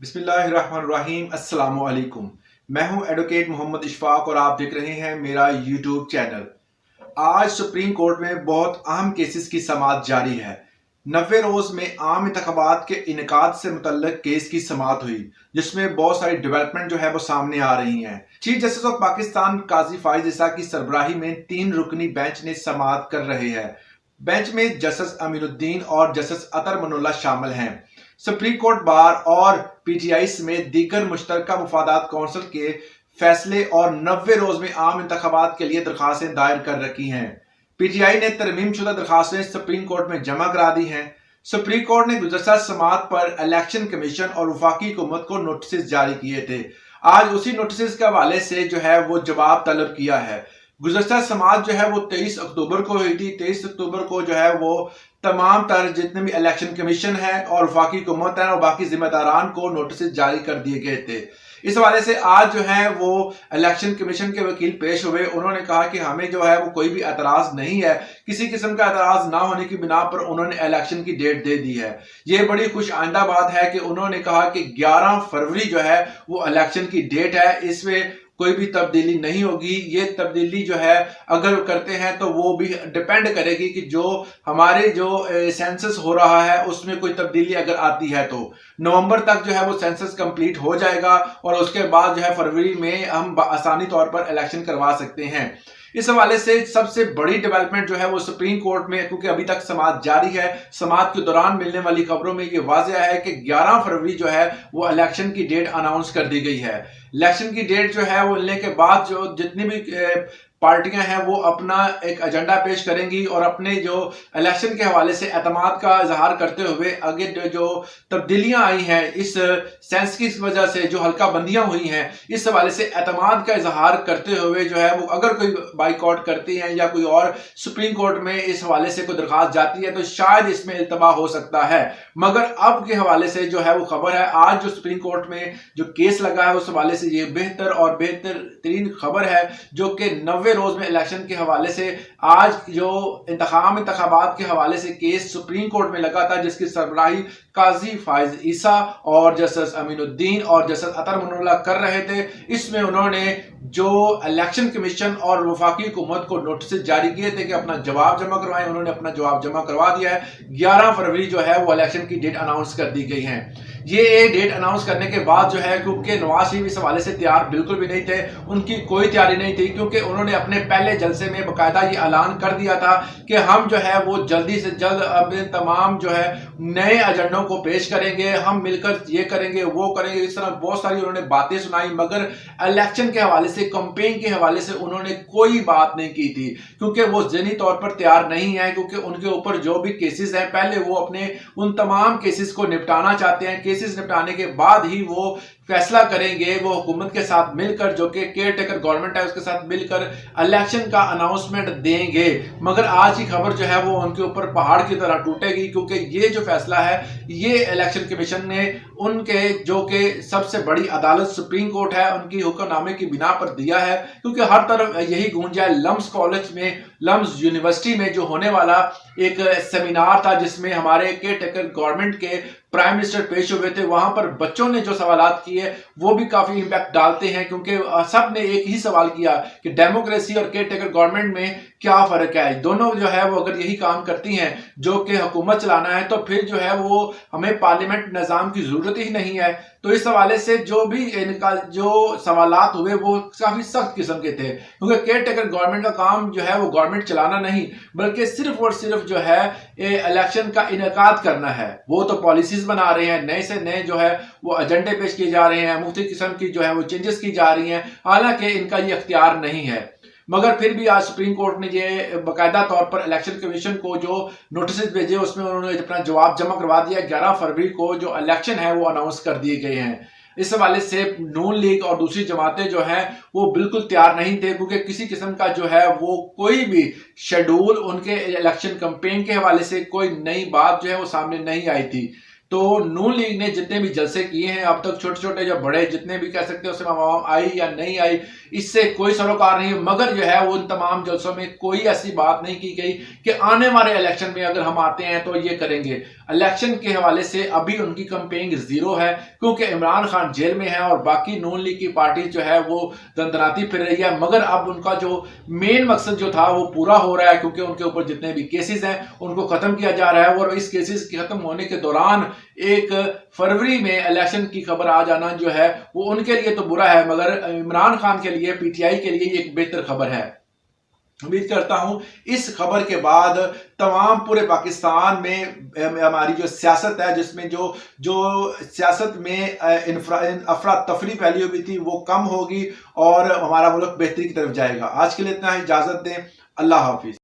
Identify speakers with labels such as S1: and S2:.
S1: बिस्मिल्लाहिर्रहमानिर्रहीम अस्सलाम वालेकुम। मैं हूं एडवोकेट मोहम्मद इशफाक और आप देख रहे हैं मेरा यूट्यूब चैनल। आज सुप्रीम कोर्ट में बहुत अहम केसेस की समाअत जारी है। 90 रोज में आम इंतखाबात के इनेकाद से मुतल्लिक केस की समाअत हुई, जिसमें बहुत सारी डेवलपमेंट जो है वो सामने आ रही हैं। चीफ जस्टिस ऑफ पाकिस्तान काजी फाइज ईसा की सरबराही में 3 रुकनी बेंच ने समाअत कर रहे हैं। बेंच में जस्टिस अमीनुद्दीन और जस्टिस अतर मनुल्लाह शामिल हैं। सुप्रीम कोर्ट बार और पीटीआई समेत दीगर मुश्तरका मुफादात कौंसिल के फैसले और 90 रोज में आम इंतखाबात के लिए दरखास्तें दायर कर रखी हैं। पीटीआई ने तरमीम शुदा दरखास्तें सुप्रीम कोर्ट में जमा करा दी हैं। सुप्रीम कोर्ट ने गुज़श्ता समाअत पर इलेक्शन कमीशन और वफाकी हुकूमत को नोटिस जारी किए थे। आज उसी नोटिस के हवाले से जो है वो जवाब तलब किया है। गुज़श्ता समाअत जो है वो 23 अक्टूबर को हुई थी। 23 अक्टूबर को जो है वो तमाम तर जितने भी इलेक्शन कमीशन है और वफाकी हुकूमत है और बाकी जिम्मेदारान को नोटिस जारी कर दिए गए थे। इस हवाले से आज जो है वो इलेक्शन कमीशन के वकील पेश हुए। उन्होंने कहा कि हमें जो है वो कोई भी एतराज नहीं है, किसी किस्म का एतराज ना होने की बिना पर उन्होंने इलेक्शन की डेट दे दी है। ये बड़ी खुश आइंदा बात है कि उन्होंने कहा कि 11 फरवरी जो है वो इलेक्शन की डेट है, इसमें कोई भी तब्दीली नहीं होगी। ये तब्दीली जो है अगर करते हैं तो वो भी डिपेंड करेगी कि जो हमारे जो सेंसस हो रहा है उसमें कोई तब्दीली अगर आती है तो नवंबर तक जो है वो सेंसस कंप्लीट हो जाएगा और उसके बाद जो है फरवरी में हम आसानी तौर पर इलेक्शन करवा सकते हैं। इस हवाले से सबसे बड़ी डेवलपमेंट जो है वो सुप्रीम कोर्ट में, क्योंकि अभी तक समाअत जारी है, समाअत के दौरान मिलने वाली खबरों में ये वाज़ेह है कि 11 फरवरी जो है वो इलेक्शन की डेट अनाउंस कर दी गई है। इलेक्शन की डेट जो है वो मिलने के बाद जो जितनी भी पार्टियां हैं वो अपना एक एजेंडा पेश करेंगी और अपने जो इलेक्शन के हवाले से एतमाद का इजहार करते हुए आगे जो तब्दीलियां आई हैं इस सेंस की वजह से, जो हल्का बंदियां हुई हैं, इस हवाले से एतमाद का इजहार करते हुए जो है वो अगर कोई बाइकआउट करती हैं या कोई और सुप्रीम कोर्ट में इस हवाले से कोई दरखास्त जाती है तो शायद इसमें इल्तबा हो सकता है। मगर अब के हवाले से जो है वो खबर है, आज जो सुप्रीम कोर्ट में जो केस लगा है उस हवाले से ये बेहतर और बेहतर तरीन खबर है, जो कि 90 रोज में इलेक्शन के हवाले से आज जो इंतखाबात के हवाले से केस सुप्रीम कोर्ट में लगा था, जिसकी सरबराही काजी फाइज ईसा और जस्टिस अमीनुद्दीन और जस्टिस अतर मनुल्लाह कर रहे थे। इसमें उन्होंने जो इलेक्शन कमीशन और वफाकी हुकूमत को नोटिस जारी किए थे कि अपना जवाब जमा करवाएं। उन्होंने अपना जवाब जमा करवा दिया है। 11 फरवरी जो है वो इलेक्शन की डेट अनाउंस कर दी गई है। ये डेट अनाउंस करने के बाद जो है, क्योंकि नवाज शरीफ इस हवाले से तैयार बिल्कुल भी नहीं थे, उनकी कोई तैयारी नहीं थी, क्योंकि उन्होंने अपने पहले जलसे में बाकायदा ये ऐलान कर दिया था कि हम जो है वो जल्दी से जल्द अपने तमाम जो है नए एजेंडों को पेश करेंगे, हम मिलकर ये करेंगे वो करेंगे। इस तरह बहुत सारी उन्होंने बातें सुनाई, मगर इलेक्शन के हवाले से, कैंपेन के हवाले से उन्होंने कोई बात नहीं की थी, क्योंकि वो ज़हनी तौर पर तैयार नहीं है, क्योंकि उनके ऊपर जो भी केसेस हैं पहले वो अपने उन तमाम केसेस को निपटाना चाहते हैं। केसेस निपटाने के बाद ही वो फैसला करेंगे, वो हुकूमत के साथ मिलकर, जो कि केयर टेकर गवर्नमेंट है उसके साथ मिलकर इलेक्शन का अनाउंसमेंट देंगे। मगर आज की खबर जो है वो उनके ऊपर पहाड़ की तरह टूटेगी, क्योंकि ये जो फैसला है ये इलेक्शन कमीशन ने उनके जो कि सबसे बड़ी अदालत सुप्रीम कोर्ट है उनकी हुक्मनामे की बिना पर दिया है। क्योंकि हर तरफ यही गूंज है, लम्स कॉलेज में, लम्स यूनिवर्सिटी में जो होने वाला एक सेमिनार था जिसमें हमारे केयर टेकर गवर्नमेंट के प्राइम मिनिस्टर पेश हुए थे, वहां पर बच्चों ने जो सवालात किए वो भी काफी इंपैक्ट डालते हैं, क्योंकि सब ने एक ही सवाल किया कि डेमोक्रेसी और केयर टेकर गवर्नमेंट में क्या फर्क है। दोनों जो है वो अगर यही काम करती हैं जो कि हुकूमत चलाना है तो फिर जो है वो हमें पार्लियामेंट निजाम की जरूरत ही नहीं है। तो इस हवाले से जो भी इनका जो सवालात हुए वो काफी सख्त किस्म के थे, क्योंकि केयर टेकर गवर्नमेंट का काम जो है वो गवर्नमेंट चलाना नहीं, बल्कि सिर्फ और सिर्फ जो है इलेक्शन का इनेकाद करना है। वो तो पॉलिसीज बना रहे हैं, नए से नए जो है वो एजेंडे पेश किए जा रहे हैं, मुख्तलिफ किस्म की जो है वो चेंजेस की जा रही हैं, हालांकि इनका ये इख्तियार नहीं है। मगर फिर भी आज सुप्रीम कोर्ट ने ये बाकायदा तौर पर इलेक्शन कमीशन को जो नोटिस भेजे उसमें उन्होंने अपना जवाब जमा करवा दिया। 11 फरवरी को जो इलेक्शन है वो अनाउंस कर दिए गए हैं। इस हवाले से नून लीग और दूसरी जमातें जो हैं वो बिल्कुल तैयार नहीं थे, क्योंकि किसी किस्म का जो है वो कोई भी शेड्यूल उनके इलेक्शन कैंपेन के हवाले से कोई नई बात जो है वो सामने नहीं आई थी। तो नून लीग ने जितने भी जलसे किए हैं अब तक, छोटे छोटे या बड़े जितने भी कह सकते हैं, उसमें आवाम आई या नहीं आई इससे कोई सरोकार नहीं, मगर जो है वो उन तमाम जलसों में कोई ऐसी बात नहीं की गई कि आने वाले इलेक्शन में अगर हम आते हैं तो ये करेंगे। इलेक्शन के हवाले से अभी उनकी कैंपेनिंग जीरो है, क्योंकि इमरान खान जेल में है और बाकी नून लीग की पार्टी जो है वो दंदनाती फिर रही है। मगर अब उनका जो मेन मकसद जो था वो पूरा हो रहा है, क्योंकि उनके ऊपर जितने भी केसेस हैं उनको खत्म किया जा रहा है। और इस केसेस के खत्म होने के दौरान 1 फरवरी में इलेक्शन की खबर आ जाना जो है वो उनके लिए तो बुरा है, मगर इमरान खान के लिए, पीटीआई के लिए एक बेहतर खबर है। उम्मीद करता हूं इस खबर के बाद तमाम पूरे पाकिस्तान में हमारी जो सियासत है, जिसमें जो जो सियासत में अफरा तफरी फैली हुई थी वो कम होगी और हमारा मुल्क बेहतरी की तरफ जाएगा। आज के लिए इतना ही, इजाजत दें। अल्लाह हाफिज।